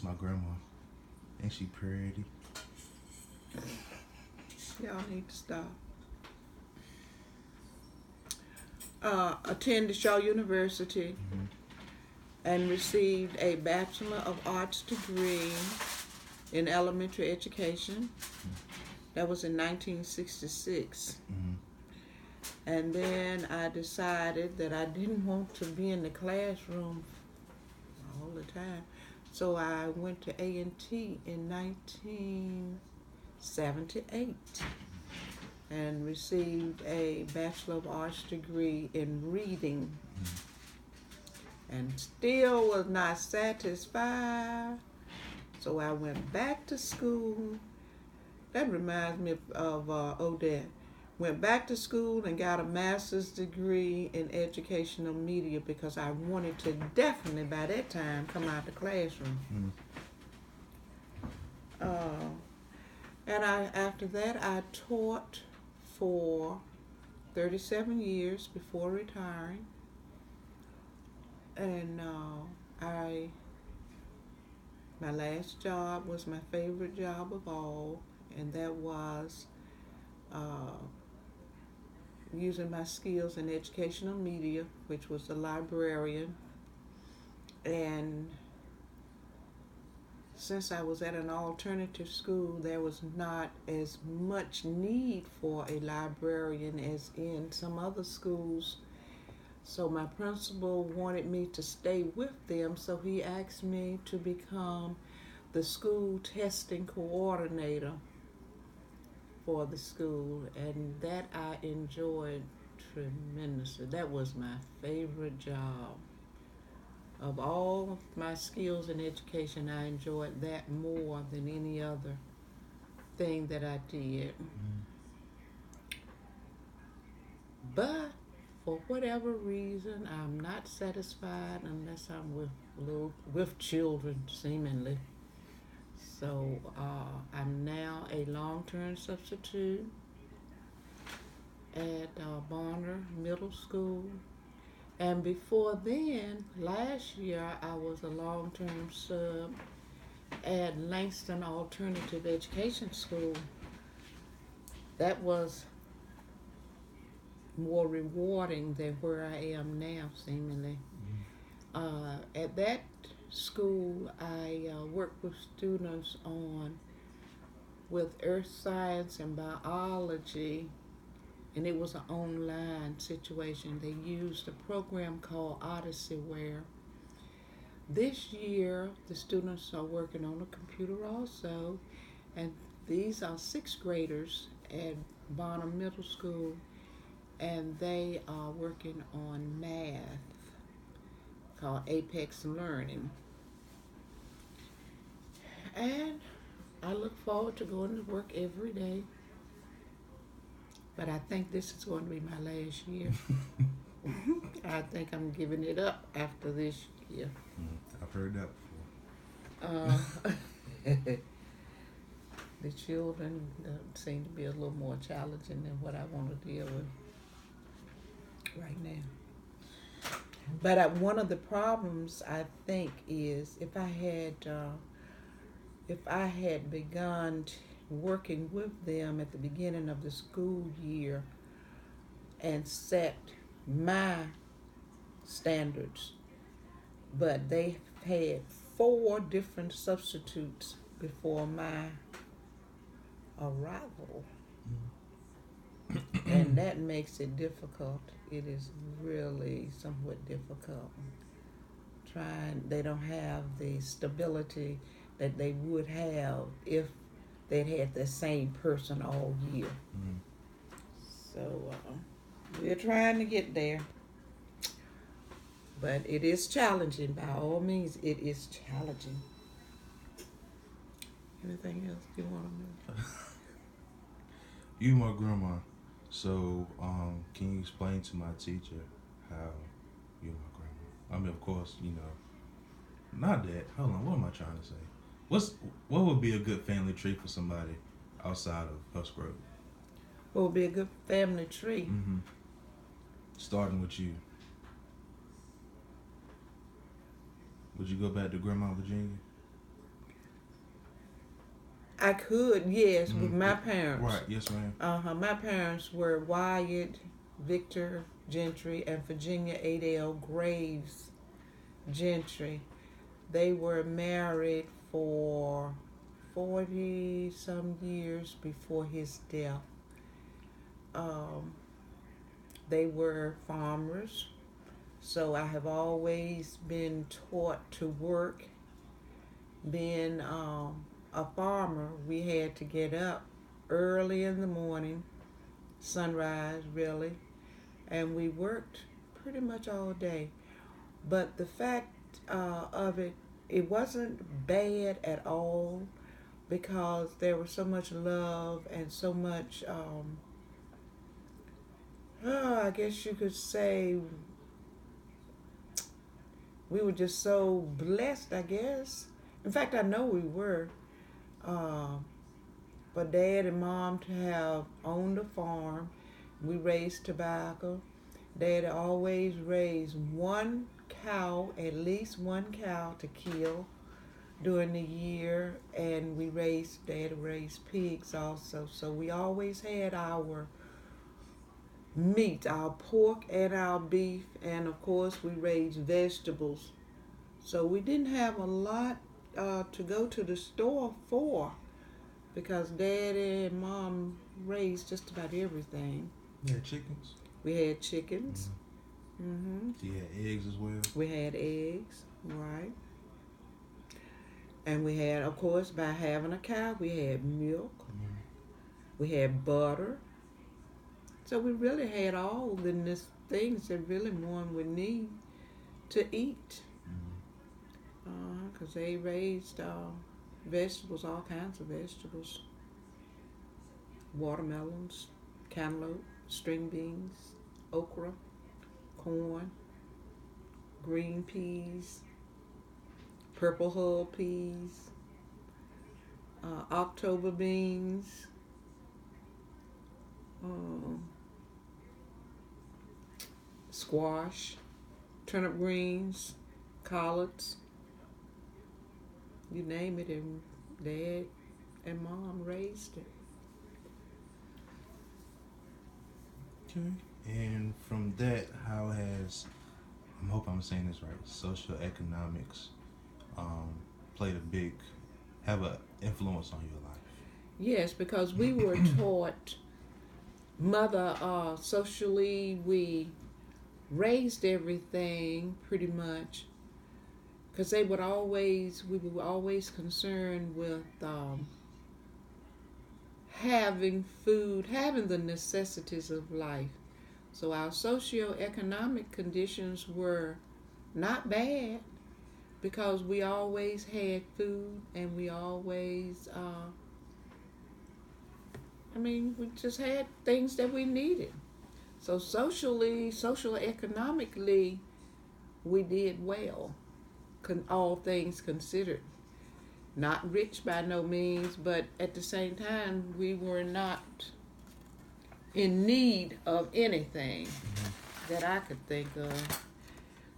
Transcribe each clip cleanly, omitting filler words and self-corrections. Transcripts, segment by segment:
That's my grandma. Ain't she pretty? Y'all need to stop. Attended Shaw University Mm-hmm. and received a Bachelor of Arts degree in elementary education. That was in 1966. Mm-hmm. And then I decided that I didn't want to be in the classroom all the time. So I went to A&T in 1978 and received a Bachelor of Arts degree in reading, and still was not satisfied. So I went back to school. That reminds me of Odette. Went back to school and got a master's degree in educational media because I wanted to definitely by that time come out the classroom. Mm-hmm. And after that I taught for 37 years before retiring. And my last job was my favorite job of all, and that was using my skills in educational media, which was a librarian. And since I was at an alternative school, there was not as much need for a librarian as in some other schools. So my principal wanted me to stay with them, so he asked me to become the school testing coordinator for the school, and that I enjoyed tremendously. That was my favorite job. Of all my skills in education, I enjoyed that more than any other thing that I did. Mm-hmm. But for whatever reason, I'm not satisfied unless I'm with children, seemingly. So I'm now a long-term substitute at Bonner Middle School. And before then, last year, I was a long-term sub at Langston Alternative Education School. That was more rewarding than where I am now, seemingly. At that school, I worked with students with earth science and biology, and it was an online situation. They used a program called Odyssey Ware. This year, the students are working on a computer also, and these are sixth graders at Bonner Middle School, and they are working on math called Apex Learning. And I look forward to going to work every day, but I think this is going to be my last year. I think I'm giving it up after this year. I've heard that Uh, the children seem to be a little more challenging than what I want to deal with right now. But one of the problems I think is if I had begun working with them at the beginning of the school year and set my standards, but they had 4 different substitutes before my arrival, and that makes it difficult. It is really somewhat difficult. They don't have the stability that they would have if they'd had the same person all year. Mm-hmm. So we're trying to get there. But it is challenging. By all means, it is challenging. Anything else you want to know? You my grandma. So, can you explain to my teacher how you my grandma? I mean, of course, not that. Hold on, what am I trying to say? What would be a good family tree for somebody outside of Husgrove? What would be a good family tree? Mm-hmm. Starting with you. Would you go back to Grandma Virginia? I could, yes, with my parents. Right, yes, ma'am. My parents were Wyatt Victor Gentry and Virginia Adele Graves Gentry. They were married for 40 some years before his death. They were farmers, so I have always been taught to work. Being a farmer, we had to get up early in the morning, sunrise really, and we worked pretty much all day. But the fact of it, it wasn't bad at all because there was so much love and so much, I guess you could say, we were just so blessed, I guess. In fact, I know we were. For Dad and Mom to have owned a farm, we raised tobacco. Dad always raised one cow, at least one cow to kill during the year, and Dad raised pigs also. So we always had our meat, our pork and our beef, and of course we raised vegetables. So we didn't have a lot to go to the store for because Daddy and Mom raised just about everything. You had chickens? We had chickens. You had eggs as well? We had eggs, right. And we had, of course, by having a cow, we had milk. We had butter. So we really had all the things that really one would need to eat. Because they raised vegetables, all kinds of vegetables. Watermelons, cantaloupe, string beans, okra, corn, green peas, purple hull peas, October beans, squash, turnip greens, collards, you name it, and Dad and Mom raised it. Okay. And from that, how has, I hope I'm saying this right, social economics played have an influence on your life? Yes, because we were taught, socially, we raised everything pretty much because we were always concerned with having food, having the necessities of life. So our socioeconomic conditions were not bad because we always had food and we always, we just had things that we needed. So socioeconomically, we did well, all things considered. Not rich by no means, but at the same time, we were not in need of anything that I could think of.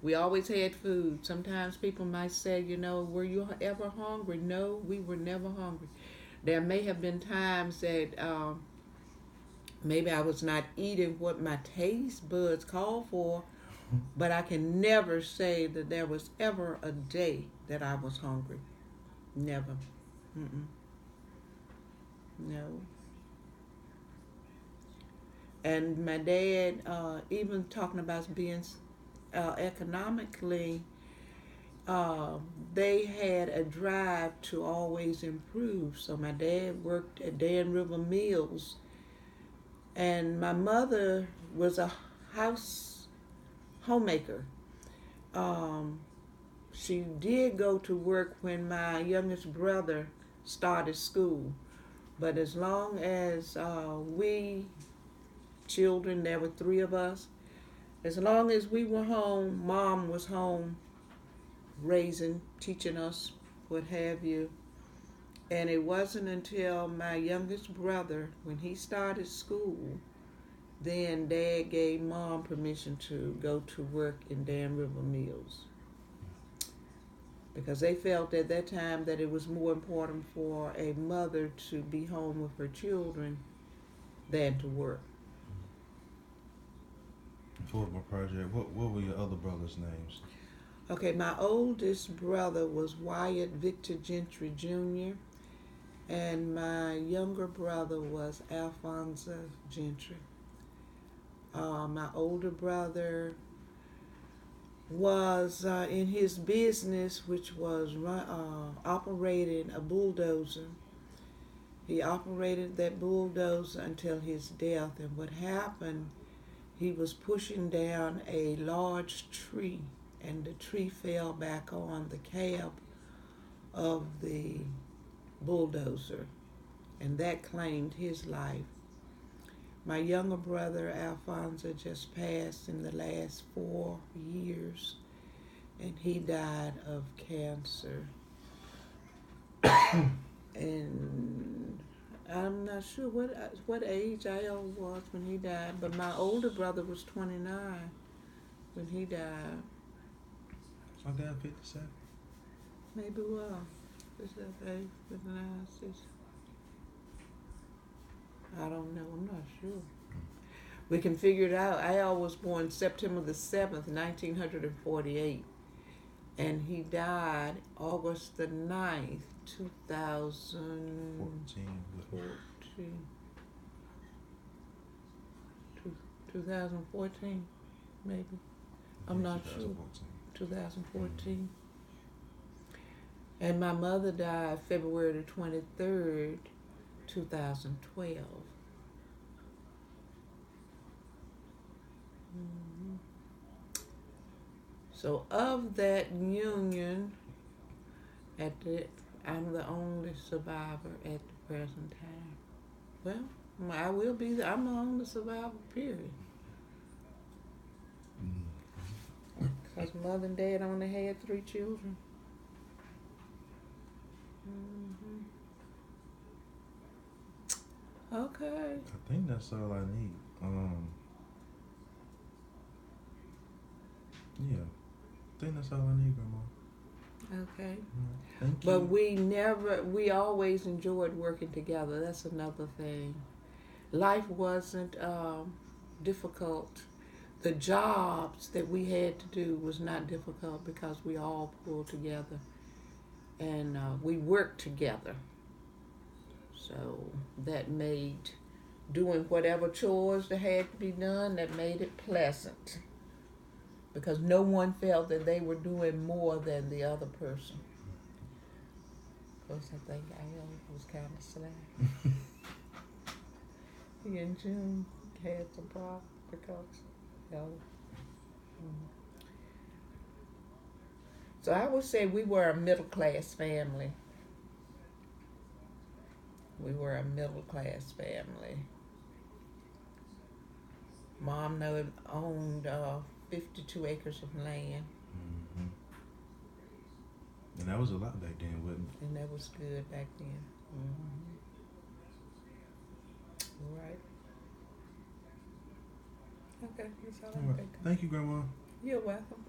We always had food. Sometimes people might say, were you ever hungry? No, we were never hungry. There may have been times that maybe I was not eating what my taste buds called for, but I can never say that there was ever a day that I was hungry. Never. No. And my dad, even talking about being economically, they had a drive to always improve. So my dad worked at Dan River Mills, and my mother was a homemaker. She did go to work when my youngest brother started school, but as long as we children, there were 3 of us, as long as we were home, Mom was home raising, teaching us, what have you. And it wasn't until my youngest brother, when he started school, then Dad gave Mom permission to go to work in Dan River Mills. because they felt at that time that it was more important for a mother to be home with her children than to work. For my project, what were your other brothers' names? Okay, my oldest brother was Wyatt Victor Gentry Jr., and my younger brother was Alphonsa Gentry. My older brother was in his business, which was operating a bulldozer. He operated that bulldozer until his death, and what happened, he was pushing down a large tree, and the tree fell back on the cab of the bulldozer, and that claimed his life. My younger brother, Alfonso, just passed in the last 4 years, and he died of cancer. And I'm not sure what age Al was when he died, but my older brother was 29 when he died. My dad 57. Maybe well. Is that age? 59, 60? I don't know. I'm not sure. We can figure it out. Al was born September the 7th, 1948. And he died August the 9th, 2014. 2014, maybe. I'm not sure. 2014. And my mother died February the 23rd, 2012. Mm-hmm. So of that union, I'm the only survivor at the present time. Well, I will be. I'm the only survivor, period. Because mother and dad only had 3 children. Mm-hmm. Okay. I think that's all I need. Yeah, I think that's all I need, Grandma. Okay. Thank you. But we always enjoyed working together. That's another thing. Life wasn't difficult. The jobs that we had to do was not difficult because we all pulled together and we worked together. So that made doing whatever chores that had to be done, that made it pleasant. Because no one felt that they were doing more than the other person. Of course, I think Al was kind of slack. He and June had some problems because, So I would say we were a middle class family. We were a middle class family. Mom owned 52 acres of land. Mm-hmm. And that was a lot back then, wasn't it? And that was good back then. Mm-hmm. Right. Okay, that's all I'm thinking. Thank you, Grandma. You're welcome.